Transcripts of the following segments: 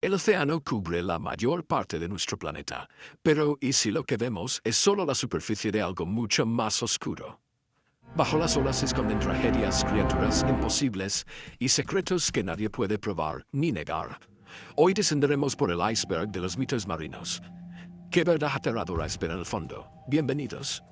El océano cubre la mayor parte de nuestro planeta, pero ¿y si lo que vemos es solo la superficie de algo mucho más oscuro? Bajo las olas se esconden tragedias, criaturas imposibles y secretos que nadie puede probar ni negar. Hoy descenderemos por el iceberg de los mitos marinos. ¿Qué verdad aterradora espera en el fondo? Bienvenidos.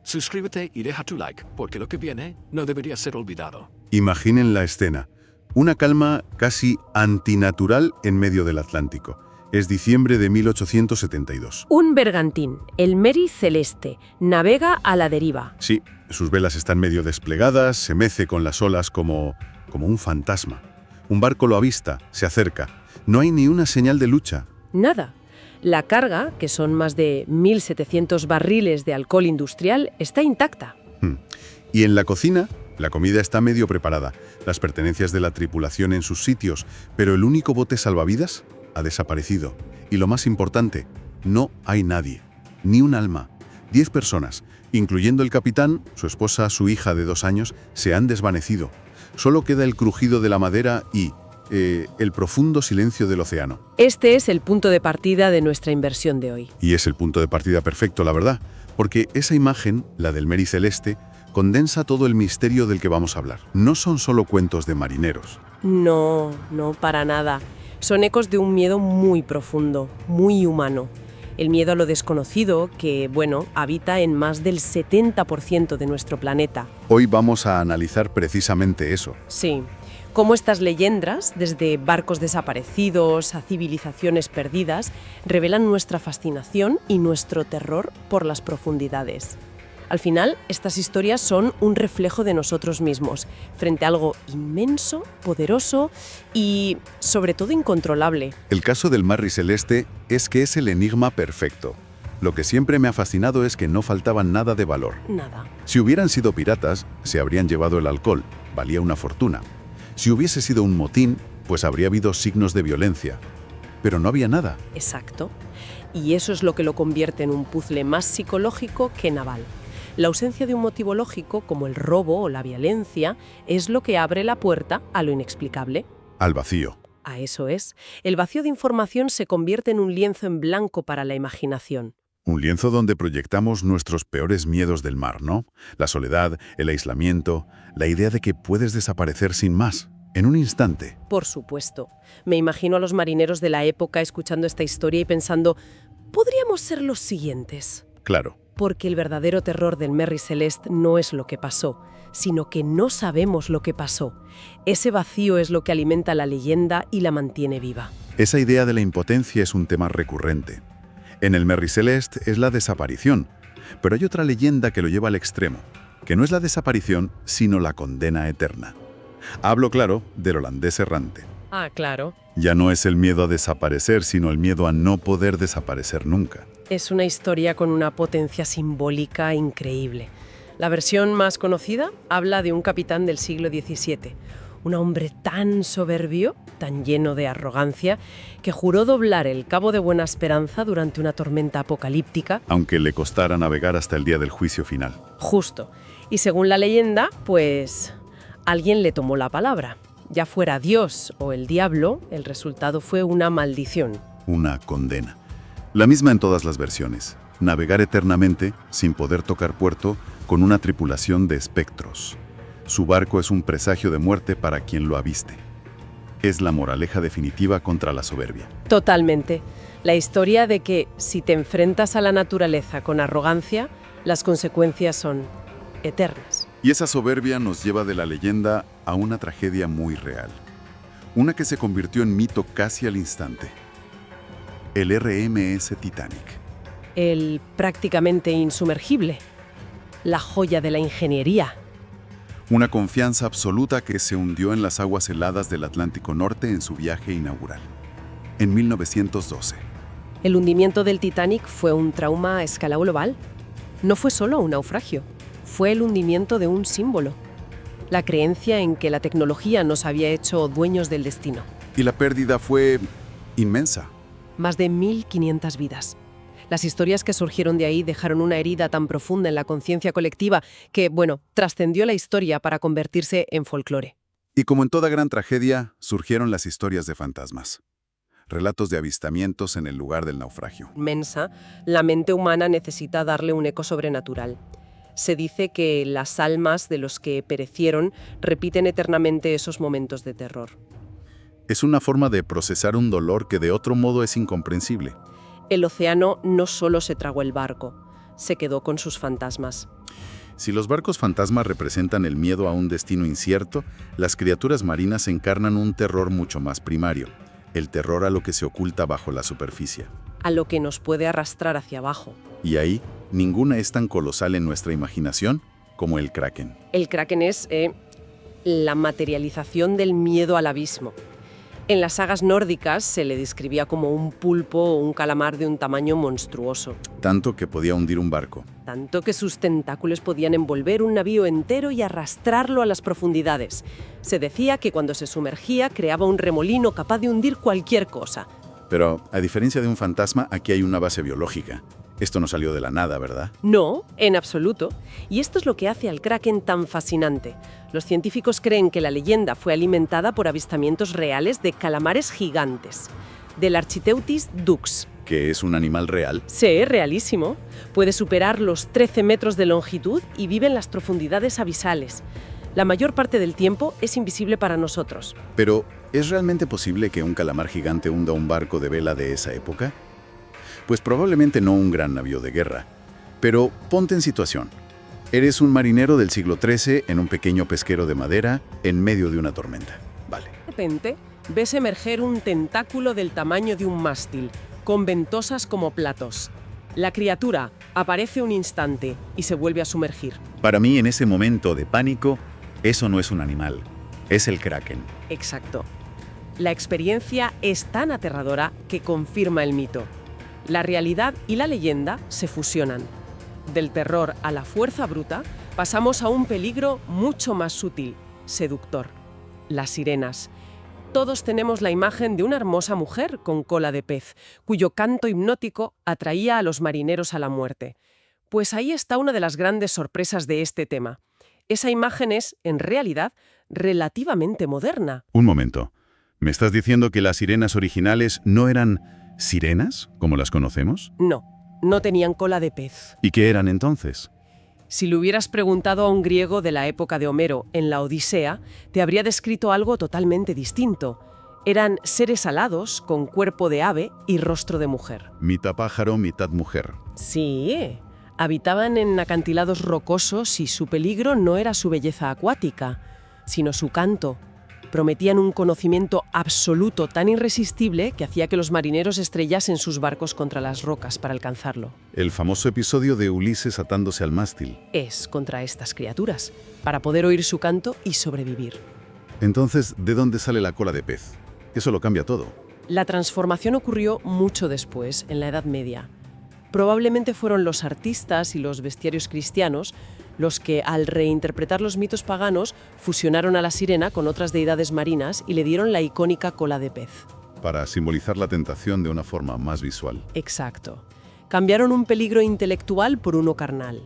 Suscríbete y deja tu like, porque lo que viene no debería ser olvidado. Imaginen la escena. Una calma casi antinatural en medio del Atlántico. Es diciembre de 1872. Un bergantín, el Mary Celeste, navega a la deriva. Sí, sus velas están medio desplegadas, se mece con las olas como un fantasma. Un barco lo avista, se acerca. No hay ni una señal de lucha. Nada. La carga, que son más de 1.700 barriles de alcohol industrial, está intacta. Y en la cocina, la comida está medio preparada, las pertenencias de la tripulación en sus sitios, pero el único bote salvavidas ha desaparecido. Y lo más importante, no hay nadie, ni un alma. 10 personas, incluyendo el capitán, su esposa, su hija de 2 años, se han desvanecido. Solo queda el crujido de la madera y el profundo silencio del océano. Este es el punto de partida de nuestra inversión de hoy. Y es el punto de partida perfecto, la verdad, porque esa imagen, la del Mary Celeste, condensa todo el misterio del que vamos a hablar. No son solo cuentos de marineros. No, para nada. Son ecos de un miedo muy profundo, muy humano. El miedo a lo desconocido que, habita en más del 70% de nuestro planeta. Hoy vamos a analizar precisamente eso. Sí. Cómo estas leyendas, desde barcos desaparecidos a civilizaciones perdidas, revelan nuestra fascinación y nuestro terror por las profundidades. Al final, estas historias son un reflejo de nosotros mismos, frente a algo inmenso, poderoso y, sobre todo, incontrolable. El caso del Mary Celeste es que es el enigma perfecto. Lo que siempre me ha fascinado es que no faltaba nada de valor. Nada. Si hubieran sido piratas, se habrían llevado el alcohol, valía una fortuna. Si hubiese sido un motín, pues habría habido signos de violencia. Pero no había nada. Exacto. Y eso es lo que lo convierte en un puzzle más psicológico que naval. La ausencia de un motivo lógico, como el robo o la violencia, es lo que abre la puerta a lo inexplicable. Al vacío. A eso es. El vacío de información se convierte en un lienzo en blanco para la imaginación. Un lienzo donde proyectamos nuestros peores miedos del mar, ¿no? La soledad, el aislamiento, la idea de que puedes desaparecer sin más, en un instante. Por supuesto. Me imagino a los marineros de la época escuchando esta historia y pensando, ¿podríamos ser los siguientes? Claro. Porque el verdadero terror del Mary Celeste no es lo que pasó, sino que no sabemos lo que pasó. Ese vacío es lo que alimenta la leyenda y la mantiene viva. Esa idea de la impotencia es un tema recurrente. En el Mary Celeste es la desaparición, pero hay otra leyenda que lo lleva al extremo, que no es la desaparición, sino la condena eterna. Hablo, claro, del holandés errante. Ah, claro. Ya no es el miedo a desaparecer, sino el miedo a no poder desaparecer nunca. Es una historia con una potencia simbólica increíble. La versión más conocida habla de un capitán del siglo XVII, un hombre tan soberbio, tan lleno de arrogancia, que juró doblar el Cabo de Buena Esperanza durante una tormenta apocalíptica. Aunque le costara navegar hasta el día del juicio final. Justo. Y según la leyenda, pues alguien le tomó la palabra. Ya fuera Dios o el diablo, el resultado fue una maldición. Una condena. La misma en todas las versiones. Navegar eternamente, sin poder tocar puerto, con una tripulación de espectros. Su barco es un presagio de muerte para quien lo aviste. Es la moraleja definitiva contra la soberbia. Totalmente. La historia de que si te enfrentas a la naturaleza con arrogancia, las consecuencias son eternas. Y esa soberbia nos lleva de la leyenda a una tragedia muy real. Una que se convirtió en mito casi al instante. El RMS Titanic. El prácticamente insumergible. La joya de la ingeniería. Una confianza absoluta que se hundió en las aguas heladas del Atlántico Norte en su viaje inaugural. En 1912. El hundimiento del Titanic fue un trauma a escala global. No fue solo un naufragio, fue el hundimiento de un símbolo. La creencia en que la tecnología nos había hecho dueños del destino. Y la pérdida fue inmensa. Más de 1.500 vidas. Las historias que surgieron de ahí dejaron una herida tan profunda en la conciencia colectiva que, trascendió la historia para convertirse en folclore. Y como en toda gran tragedia, surgieron las historias de fantasmas. relatos de avistamientos en el lugar del naufragio. Inmensa, la mente humana necesita darle un eco sobrenatural. Se dice que las almas de los que perecieron repiten eternamente esos momentos de terror. Es una forma de procesar un dolor que de otro modo es incomprensible. El océano no solo se tragó el barco, se quedó con sus fantasmas. Si los barcos fantasmas representan el miedo a un destino incierto, las criaturas marinas encarnan un terror mucho más primario, el terror a lo que se oculta bajo la superficie. A lo que nos puede arrastrar hacia abajo. Y ahí, ninguna es tan colosal en nuestra imaginación como el Kraken. El Kraken es la materialización del miedo al abismo. En las sagas nórdicas se le describía como un pulpo o un calamar de un tamaño monstruoso, Tanto que podía hundir un barco. tanto que sus tentáculos podían envolver un navío entero y arrastrarlo a las profundidades. Se decía que cuando se sumergía creaba un remolino capaz de hundir cualquier cosa. Pero, a diferencia de un fantasma, aquí hay una base biológica. Esto no salió de la nada, ¿verdad? No, en absoluto. Y esto es lo que hace al Kraken tan fascinante. Los científicos creen que la leyenda fue alimentada por avistamientos reales de calamares gigantes, del Architeuthis dux. Que es un animal real. Sí, realísimo. Puede superar los 13 metros de longitud y vive en las profundidades abisales. La mayor parte del tiempo es invisible para nosotros. Pero, ¿es realmente posible que un calamar gigante hunda un barco de vela de esa época? Pues probablemente no un gran navío de guerra. Pero ponte en situación. Eres un marinero del siglo XIII en un pequeño pesquero de madera en medio de una tormenta. Vale. De repente, ves emerger un tentáculo del tamaño de un mástil, con ventosas como platos. La criatura aparece un instante y se vuelve a sumergir. Para mí, en ese momento de pánico, eso no es un animal, es el Kraken. Exacto. La experiencia es tan aterradora que confirma el mito. La realidad y la leyenda se fusionan. Del terror a la fuerza bruta, pasamos a un peligro mucho más sutil, seductor. Las sirenas. Todos tenemos la imagen de una hermosa mujer con cola de pez, cuyo canto hipnótico atraía a los marineros a la muerte. Pues ahí está una de las grandes sorpresas de este tema. Esa imagen es, en realidad, relativamente moderna. Un momento. ¿Me estás diciendo que las sirenas originales no eran sirenas, como las conocemos? No, no tenían cola de pez. ¿Y qué eran entonces? Si le hubieras preguntado a un griego de la época de Homero en la Odisea, te habría descrito algo totalmente distinto. Eran seres alados, con cuerpo de ave y rostro de mujer. Mitad pájaro, mitad mujer. Sí, habitaban en acantilados rocosos y su peligro no era su belleza acuática, sino su canto. Prometían un conocimiento absoluto tan irresistible que hacía que los marineros estrellasen sus barcos contra las rocas para alcanzarlo. El famoso episodio de Ulises atándose al mástil. Es contra estas criaturas, para poder oír su canto y sobrevivir. Entonces, ¿de dónde sale la cola de pez? Eso lo cambia todo. La transformación ocurrió mucho después, en la Edad Media. Probablemente fueron los artistas y los bestiarios cristianos los que, al reinterpretar los mitos paganos, fusionaron a la sirena con otras deidades marinas y le dieron la icónica cola de pez. Para simbolizar la tentación de una forma más visual. Exacto. Cambiaron un peligro intelectual por uno carnal.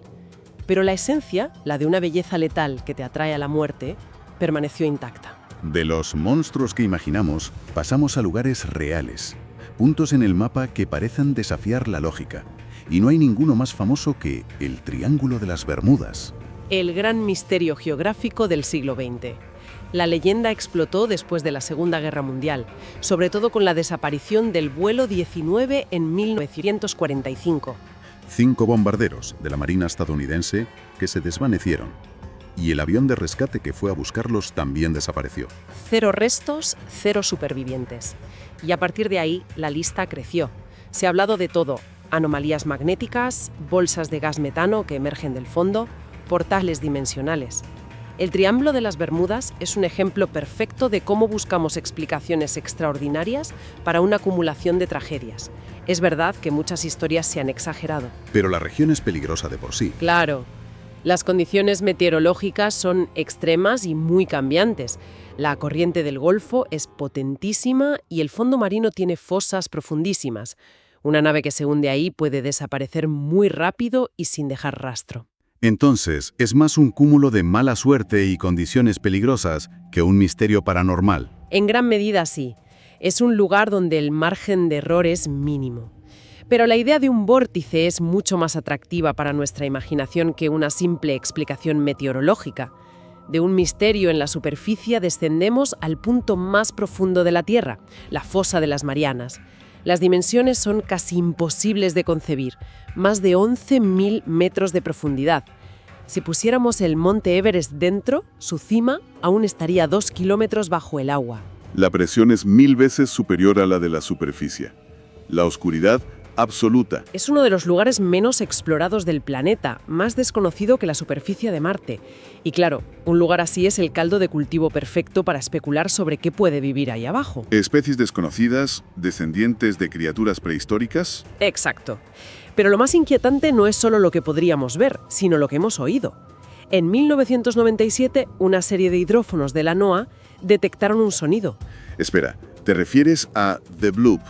Pero la esencia, la de una belleza letal que te atrae a la muerte, permaneció intacta. De los monstruos que imaginamos, pasamos a lugares reales. Puntos en el mapa que parecen desafiar la lógica. Y no hay ninguno más famoso que el Triángulo de las Bermudas. El gran misterio geográfico del siglo XX. La leyenda explotó después de la Segunda Guerra Mundial, sobre todo con la desaparición del vuelo 19 en 1945. 5 bombarderos de la Marina estadounidense que se desvanecieron. Y el avión de rescate que fue a buscarlos también desapareció. 0 restos, 0 supervivientes. Y a partir de ahí, la lista creció. Se ha hablado de todo: anomalías magnéticas, bolsas de gas metano que emergen del fondo, portales dimensionales. El Triángulo de las Bermudas es un ejemplo perfecto de cómo buscamos explicaciones extraordinarias para una acumulación de tragedias. Es verdad que muchas historias se han exagerado. Pero la región es peligrosa de por sí. Claro, las condiciones meteorológicas son extremas y muy cambiantes. La corriente del Golfo es potentísima y el fondo marino tiene fosas profundísimas. Una nave que se hunde ahí puede desaparecer muy rápido y sin dejar rastro. Entonces, es más un cúmulo de mala suerte y condiciones peligrosas que un misterio paranormal. En gran medida sí. Es un lugar donde el margen de error es mínimo. Pero la idea de un vórtice es mucho más atractiva para nuestra imaginación que una simple explicación meteorológica. De un misterio en la superficie descendemos al punto más profundo de la Tierra, la fosa de las Marianas. Las dimensiones son casi imposibles de concebir, más de 11.000 metros de profundidad. Si pusiéramos el monte Everest dentro, su cima aún estaría 2 kilómetros bajo el agua. La presión es 1000 veces superior a la de la superficie. La oscuridad absoluta. Es uno de los lugares menos explorados del planeta, más desconocido que la superficie de Marte. Y claro, un lugar así es el caldo de cultivo perfecto para especular sobre qué puede vivir ahí abajo. Especies desconocidas, descendientes de criaturas prehistóricas. Exacto. Pero lo más inquietante no es solo lo que podríamos ver, sino lo que hemos oído. En 1997, una serie de hidrófonos de la NOAA detectaron un sonido. Espera, ¿te refieres a The Bloop?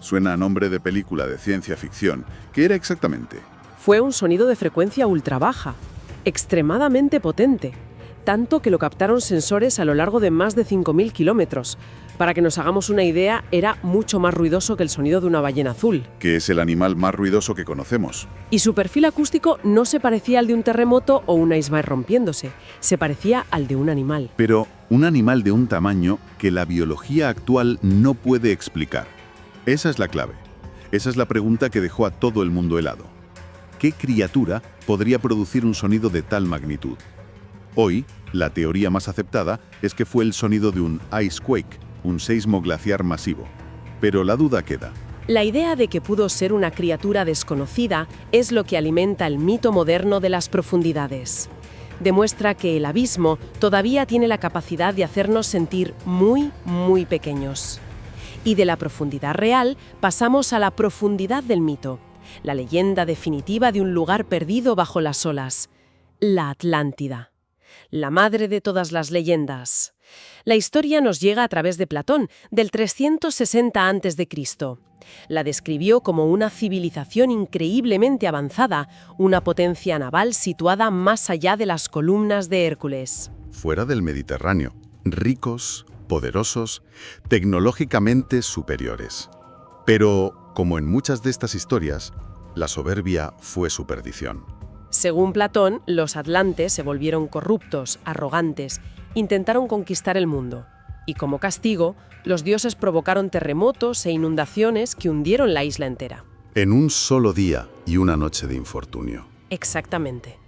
Suena a nombre de película de ciencia ficción. ¿Qué era exactamente? Fue un sonido de frecuencia ultra baja, extremadamente potente, tanto que lo captaron sensores a lo largo de más de 5.000 kilómetros. Para que nos hagamos una idea, era mucho más ruidoso que el sonido de una ballena azul. Que es el animal más ruidoso que conocemos. Y su perfil acústico no se parecía al de un terremoto o un iceberg rompiéndose, se parecía al de un animal. Pero un animal de un tamaño que la biología actual no puede explicar. Esa es la clave. Esa es la pregunta que dejó a todo el mundo helado. ¿Qué criatura podría producir un sonido de tal magnitud? Hoy, la teoría más aceptada es que fue el sonido de un icequake, un seismo glaciar masivo. Pero la duda queda. La idea de que pudo ser una criatura desconocida es lo que alimenta el mito moderno de las profundidades. Demuestra que el abismo todavía tiene la capacidad de hacernos sentir muy, muy pequeños. Y de la profundidad real pasamos a la profundidad del mito, la leyenda definitiva de un lugar perdido bajo las olas, la Atlántida, la madre de todas las leyendas. La historia nos llega a través de Platón, del 360 a.C. La describió como una civilización increíblemente avanzada, una potencia naval situada más allá de las columnas de Hércules. Fuera del Mediterráneo, ricos, poderosos, tecnológicamente superiores. Pero, como en muchas de estas historias, la soberbia fue su perdición. Según Platón, los atlantes se volvieron corruptos, arrogantes, intentaron conquistar el mundo. Y como castigo, los dioses provocaron terremotos e inundaciones que hundieron la isla entera. En un solo día y una noche de infortunio. Exactamente.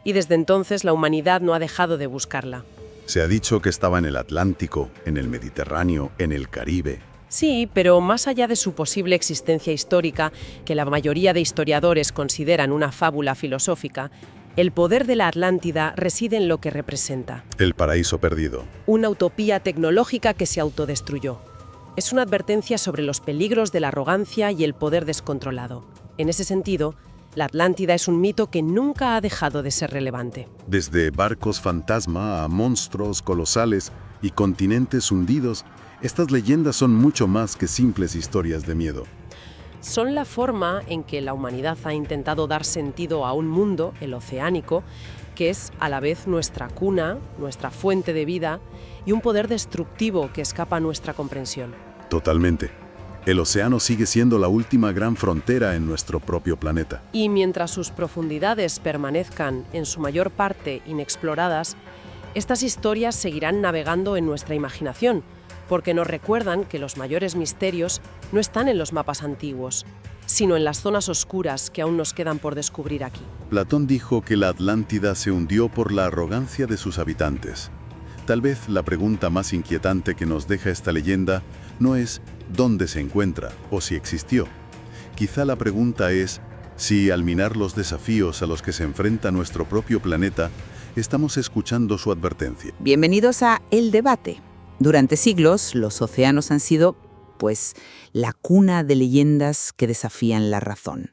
Y desde entonces la humanidad no ha dejado de buscarla. Se ha dicho que estaba en el Atlántico, en el Mediterráneo, en el Caribe. Sí, pero más allá de su posible existencia histórica, que la mayoría de historiadores consideran una fábula filosófica, el poder de la Atlántida reside en lo que representa. El paraíso perdido. Una utopía tecnológica que se autodestruyó. Es una advertencia sobre los peligros de la arrogancia y el poder descontrolado. En ese sentido, la Atlántida es un mito que nunca ha dejado de ser relevante. Desde barcos fantasma a monstruos colosales y continentes hundidos, estas leyendas son mucho más que simples historias de miedo. Son la forma en que la humanidad ha intentado dar sentido a un mundo, el oceánico, que es a la vez nuestra cuna, nuestra fuente de vida y un poder destructivo que escapa a nuestra comprensión. Totalmente. El océano sigue siendo la última gran frontera en nuestro propio planeta. Y mientras sus profundidades permanezcan en su mayor parte inexploradas, estas historias seguirán navegando en nuestra imaginación, porque nos recuerdan que los mayores misterios no están en los mapas antiguos, sino en las zonas oscuras que aún nos quedan por descubrir aquí. Platón dijo que la Atlántida se hundió por la arrogancia de sus habitantes. Tal vez la pregunta más inquietante que nos deja esta leyenda no es dónde se encuentra o si existió. Quizá la pregunta es si, al mirar los desafíos a los que se enfrenta nuestro propio planeta, estamos escuchando su advertencia. Bienvenidos a El Debate. Durante siglos, los océanos han sido, la cuna de leyendas que desafían la razón.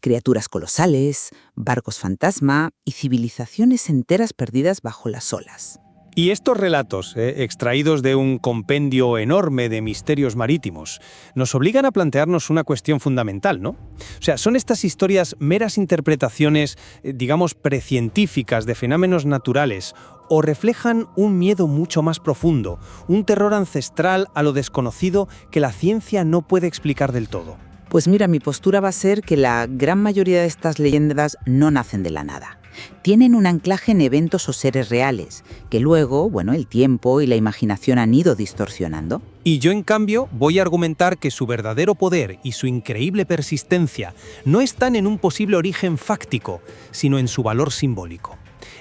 Criaturas colosales, barcos fantasma y civilizaciones enteras perdidas bajo las olas. Y estos relatos, extraídos de un compendio enorme de misterios marítimos, nos obligan a plantearnos una cuestión fundamental, ¿no? O sea, ¿son estas historias meras interpretaciones, digamos, precientíficas de fenómenos naturales, o reflejan un miedo mucho más profundo, un terror ancestral a lo desconocido que la ciencia no puede explicar del todo? Pues mira, mi postura va a ser que la gran mayoría de estas leyendas no nacen de la nada. Tienen un anclaje en eventos o seres reales, que luego, el tiempo y la imaginación han ido distorsionando. Y yo, en cambio, voy a argumentar que su verdadero poder y su increíble persistencia no están en un posible origen fáctico, sino en su valor simbólico,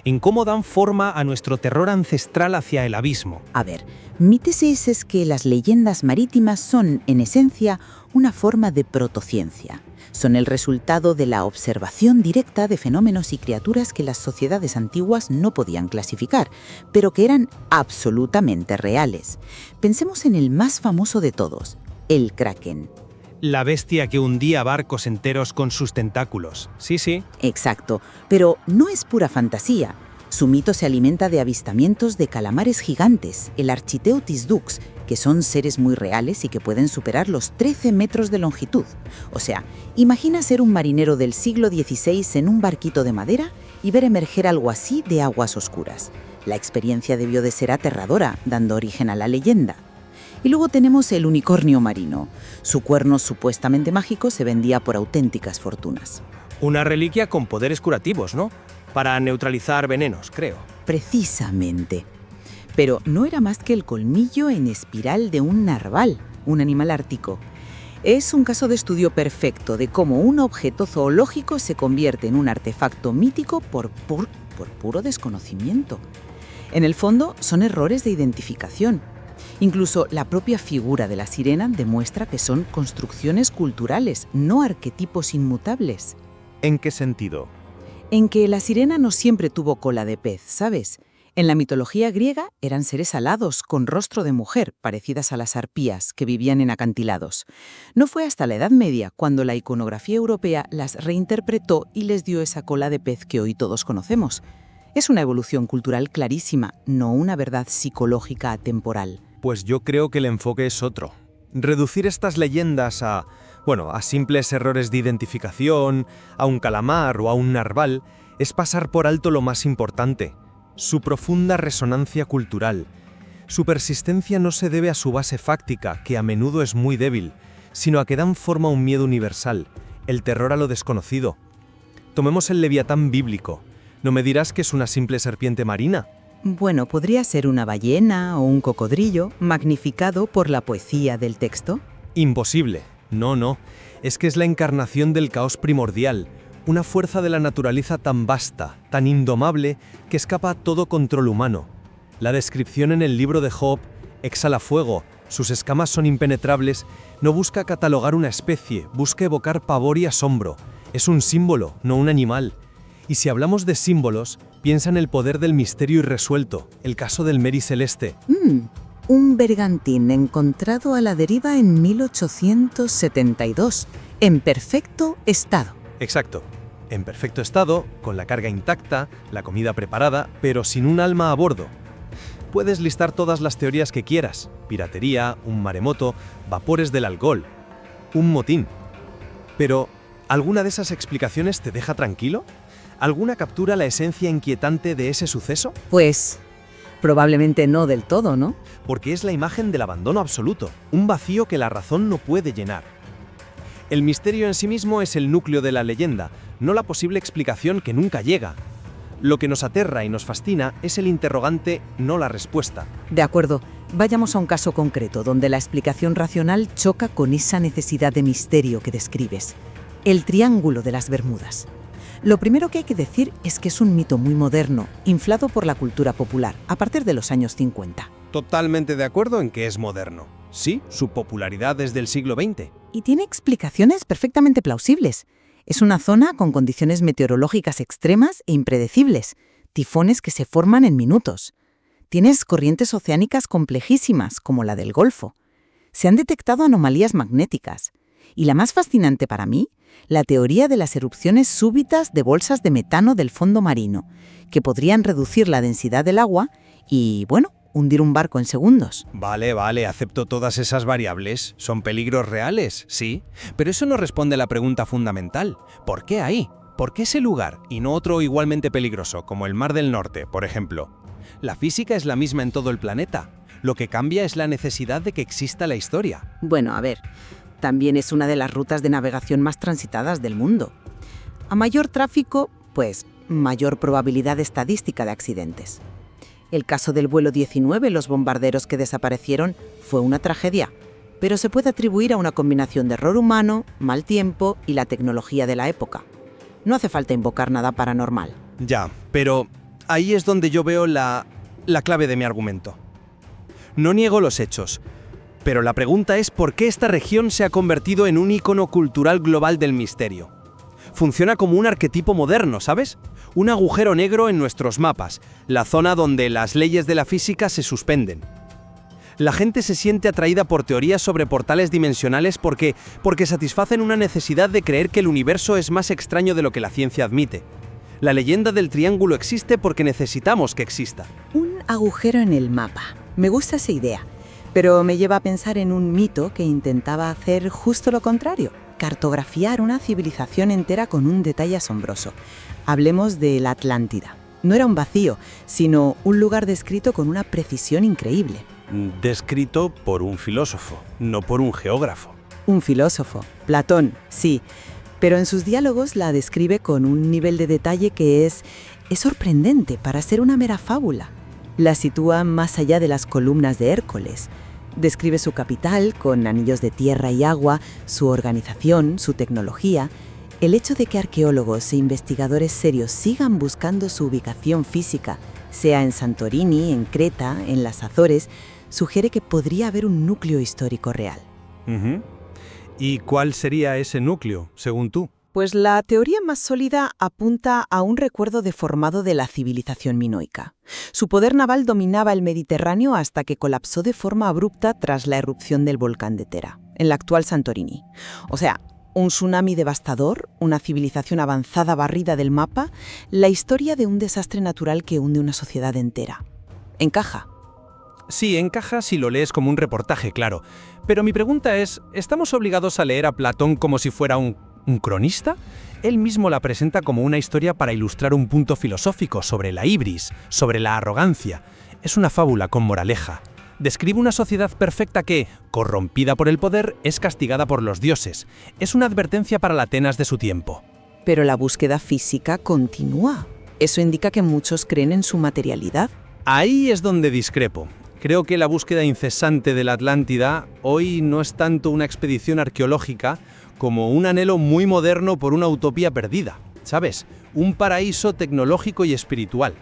en cómo dan forma a nuestro terror ancestral hacia el abismo. A ver, mi tesis es que las leyendas marítimas son, en esencia, una forma de protociencia. Son el resultado de la observación directa de fenómenos y criaturas que las sociedades antiguas no podían clasificar, pero que eran absolutamente reales. Pensemos en el más famoso de todos, el Kraken. La bestia que hundía barcos enteros con sus tentáculos. Sí, sí. Exacto, pero no es pura fantasía. Su mito se alimenta de avistamientos de calamares gigantes, el Architeuthis dux, que son seres muy reales y que pueden superar los 13 metros de longitud. O sea, imagina ser un marinero del siglo XVI en un barquito de madera y ver emerger algo así de aguas oscuras. La experiencia debió de ser aterradora, dando origen a la leyenda. Y luego tenemos el unicornio marino. Su cuerno supuestamente mágico se vendía por auténticas fortunas. Una reliquia con poderes curativos, ¿no? Para neutralizar venenos, creo. Precisamente. Pero no era más que el colmillo en espiral de un narval, un animal ártico. Es un caso de estudio perfecto de cómo un objeto zoológico se convierte en un artefacto mítico por puro desconocimiento. En el fondo, son errores de identificación. Incluso la propia figura de la sirena demuestra que son construcciones culturales, no arquetipos inmutables. ¿En qué sentido? En que la sirena no siempre tuvo cola de pez, ¿sabes? En la mitología griega eran seres alados, con rostro de mujer, parecidas a las arpías, que vivían en acantilados. No fue hasta la Edad Media cuando la iconografía europea las reinterpretó y les dio esa cola de pez que hoy todos conocemos. Es una evolución cultural clarísima, no una verdad psicológica atemporal. Pues yo creo que el enfoque es otro. Reducir estas leyendas a simples errores de identificación, a un calamar o a un narval, es pasar por alto lo más importante: su profunda resonancia cultural. Su persistencia no se debe a su base fáctica, que a menudo es muy débil, sino a que dan forma a un miedo universal, el terror a lo desconocido. Tomemos el leviatán bíblico. ¿No me dirás que es una simple serpiente marina? Bueno, podría ser una ballena o un cocodrilo, magnificado por la poesía del texto. Imposible. No. Es que es la encarnación del caos primordial, una fuerza de la naturaleza tan vasta, tan indomable, que escapa a todo control humano. La descripción en el libro de Job exhala fuego, sus escamas son impenetrables, no busca catalogar una especie, busca evocar pavor y asombro. Es un símbolo, no un animal. Y si hablamos de símbolos, piensa en el poder del misterio irresuelto, el caso del Mary Celeste. Un bergantín encontrado a la deriva en 1872, en perfecto estado. Exacto. En perfecto estado, con la carga intacta, la comida preparada, pero sin un alma a bordo. Puedes listar todas las teorías que quieras: piratería, un maremoto, vapores del Algol, un motín. Pero, ¿alguna de esas explicaciones te deja tranquilo? ¿Alguna captura la esencia inquietante de ese suceso? Pues, probablemente no del todo, ¿no? Porque es la imagen del abandono absoluto, un vacío que la razón no puede llenar. El misterio en sí mismo es el núcleo de la leyenda, no la posible explicación que nunca llega. Lo que nos aterra y nos fascina es el interrogante, no la respuesta. De acuerdo, vayamos a un caso concreto donde la explicación racional choca con esa necesidad de misterio que describes. El Triángulo de las Bermudas. Lo primero que hay que decir es que es un mito muy moderno, inflado por la cultura popular, a partir de los años 50. Totalmente de acuerdo en que es moderno. Sí, su popularidad es del siglo XX. Y tiene explicaciones perfectamente plausibles. Es una zona con condiciones meteorológicas extremas e impredecibles, tifones que se forman en minutos. Tienes corrientes oceánicas complejísimas, como la del Golfo. Se han detectado anomalías magnéticas. Y la más fascinante para mí, la teoría de las erupciones súbitas de bolsas de metano del fondo marino, que podrían reducir la densidad del agua y, bueno, hundir un barco en segundos. Vale, acepto todas esas variables. ¿Son peligros reales? Sí. Pero eso no responde a la pregunta fundamental. ¿Por qué ahí? ¿Por qué ese lugar y no otro igualmente peligroso, como el Mar del Norte, por ejemplo? La física es la misma en todo el planeta. Lo que cambia es la necesidad de que exista la historia. Bueno, a ver, también es una de las rutas de navegación más transitadas del mundo. A mayor tráfico, pues mayor probabilidad estadística de accidentes. El caso del vuelo 19, los bombarderos que desaparecieron, fue una tragedia, pero se puede atribuir a una combinación de error humano, mal tiempo y la tecnología de la época. No hace falta invocar nada paranormal. Ya, pero ahí es donde yo veo la clave de mi argumento. No niego los hechos, pero la pregunta es por qué esta región se ha convertido en un icono cultural global del misterio. Funciona como un arquetipo moderno, ¿sabes? Un agujero negro en nuestros mapas, la zona donde las leyes de la física se suspenden. La gente se siente atraída por teorías sobre portales dimensionales porque satisfacen una necesidad de creer que el universo es más extraño de lo que la ciencia admite. La leyenda del triángulo existe porque necesitamos que exista. Un agujero en el mapa. Me gusta esa idea, pero me lleva a pensar en un mito que intentaba hacer justo lo contrario. Cartografiar una civilización entera con un detalle asombroso. Hablemos de la Atlántida. No era un vacío, sino un lugar descrito con una precisión increíble. Descrito por un filósofo, no por un geógrafo. Un filósofo, Platón, sí, pero en sus diálogos la describe con un nivel de detalle que es sorprendente para ser una mera fábula. La sitúa más allá de las columnas de Hércules. Describe su capital con anillos de tierra y agua, su organización, su tecnología. El hecho de que arqueólogos e investigadores serios sigan buscando su ubicación física, sea en Santorini, en Creta, en las Azores, sugiere que podría haber un núcleo histórico real. ¿Y cuál sería ese núcleo, según tú? Pues la teoría más sólida apunta a un recuerdo deformado de la civilización minoica. Su poder naval dominaba el Mediterráneo hasta que colapsó de forma abrupta tras la erupción del volcán de Tera, en la actual Santorini. O sea, un tsunami devastador, una civilización avanzada barrida del mapa, la historia de un desastre natural que hunde una sociedad entera. ¿Encaja? Sí, encaja si lo lees como un reportaje, claro. Pero mi pregunta es, ¿estamos obligados a leer a Platón como si fuera un cronista? Él mismo la presenta como una historia para ilustrar un punto filosófico sobre la ibris, sobre la arrogancia. Es una fábula con moraleja. Describe una sociedad perfecta que, corrompida por el poder, es castigada por los dioses. Es una advertencia para la Atenas de su tiempo. Pero la búsqueda física continúa. Eso indica que muchos creen en su materialidad. Ahí es donde discrepo. Creo que la búsqueda incesante de la Atlántida hoy no es tanto una expedición arqueológica como un anhelo muy moderno por una utopía perdida, ¿sabes? Un paraíso tecnológico y espiritual.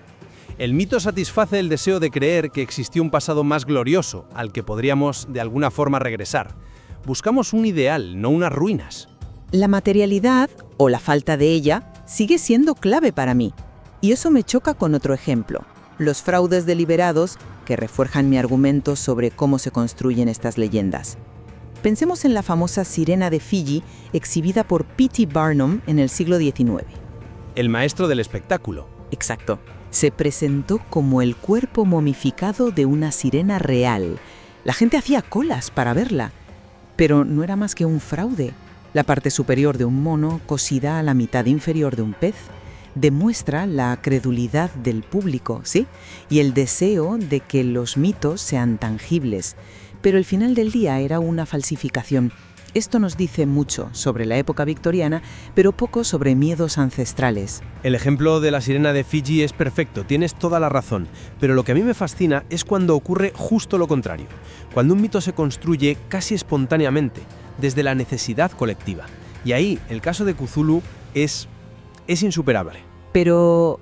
El mito satisface el deseo de creer que existió un pasado más glorioso al que podríamos de alguna forma regresar. Buscamos un ideal, no unas ruinas. La materialidad, o la falta de ella, sigue siendo clave para mí. Y eso me choca con otro ejemplo. Los fraudes deliberados que refuerzan mi argumento sobre cómo se construyen estas leyendas. Pensemos en la famosa sirena de Fiji exhibida por P.T. Barnum en el siglo XIX. El maestro del espectáculo. Exacto. Se presentó como el cuerpo momificado de una sirena real. La gente hacía colas para verla, pero no era más que un fraude. La parte superior de un mono cosida a la mitad inferior de un pez demuestra la credulidad del público, ¿sí? Y el deseo de que los mitos sean tangibles. Pero al final del día era una falsificación. Esto nos dice mucho sobre la época victoriana, pero poco sobre miedos ancestrales. El ejemplo de la sirena de Fiji es perfecto, tienes toda la razón, pero lo que a mí me fascina es cuando ocurre justo lo contrario, cuando un mito se construye casi espontáneamente, desde la necesidad colectiva. Y ahí, el caso de Cthulhu es insuperable. Pero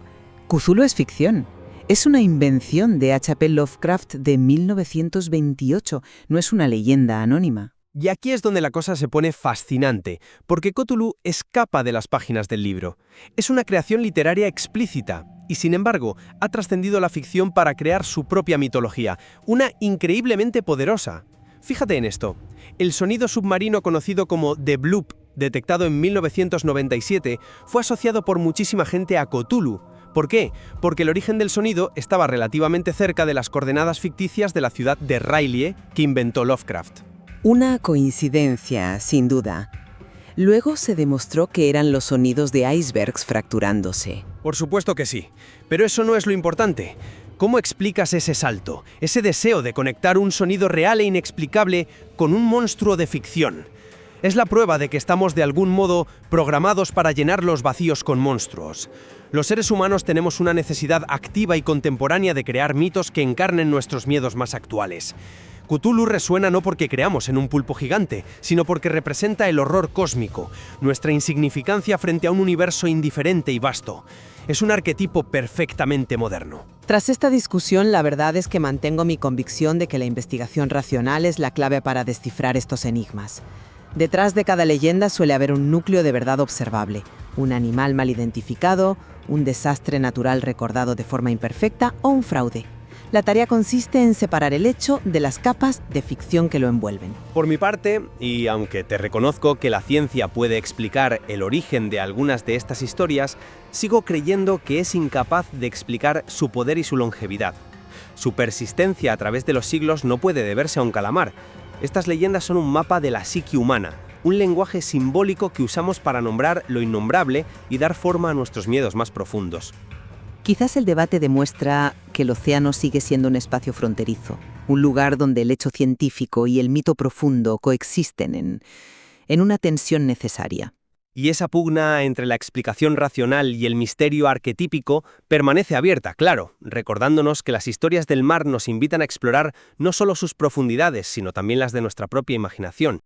Cthulhu es ficción. Es una invención de H.P. Lovecraft de 1928, no es una leyenda anónima. Y aquí es donde la cosa se pone fascinante, porque Cthulhu escapa de las páginas del libro. Es una creación literaria explícita, y sin embargo, ha trascendido la ficción para crear su propia mitología, una increíblemente poderosa. Fíjate en esto. El sonido submarino conocido como The Bloop, detectado en 1997, fue asociado por muchísima gente a Cthulhu, ¿Por qué? Porque el origen del sonido estaba relativamente cerca de las coordenadas ficticias de la ciudad de R'lyeh que inventó Lovecraft. Una coincidencia, sin duda. Luego se demostró que eran los sonidos de icebergs fracturándose. Por supuesto que sí, pero eso no es lo importante. ¿Cómo explicas ese salto, ese deseo de conectar un sonido real e inexplicable con un monstruo de ficción? Es la prueba de que estamos de algún modo programados para llenar los vacíos con monstruos. Los seres humanos tenemos una necesidad activa y contemporánea de crear mitos que encarnen nuestros miedos más actuales. Cthulhu resuena no porque creamos en un pulpo gigante, sino porque representa el horror cósmico, nuestra insignificancia frente a un universo indiferente y vasto. Es un arquetipo perfectamente moderno. Tras esta discusión, la verdad es que mantengo mi convicción de que la investigación racional es la clave para descifrar estos enigmas. Detrás de cada leyenda suele haber un núcleo de verdad observable, un animal mal identificado, un desastre natural recordado de forma imperfecta o un fraude. La tarea consiste en separar el hecho de las capas de ficción que lo envuelven. Por mi parte, y aunque te reconozco que la ciencia puede explicar el origen de algunas de estas historias, sigo creyendo que es incapaz de explicar su poder y su longevidad. Su persistencia a través de los siglos no puede deberse a un calamar. Estas leyendas son un mapa de la psique humana, un lenguaje simbólico que usamos para nombrar lo innombrable y dar forma a nuestros miedos más profundos. Quizás el debate demuestra que el océano sigue siendo un espacio fronterizo, un lugar donde el hecho científico y el mito profundo coexisten en una tensión necesaria. Y esa pugna entre la explicación racional y el misterio arquetípico permanece abierta, claro, recordándonos que las historias del mar nos invitan a explorar no solo sus profundidades, sino también las de nuestra propia imaginación.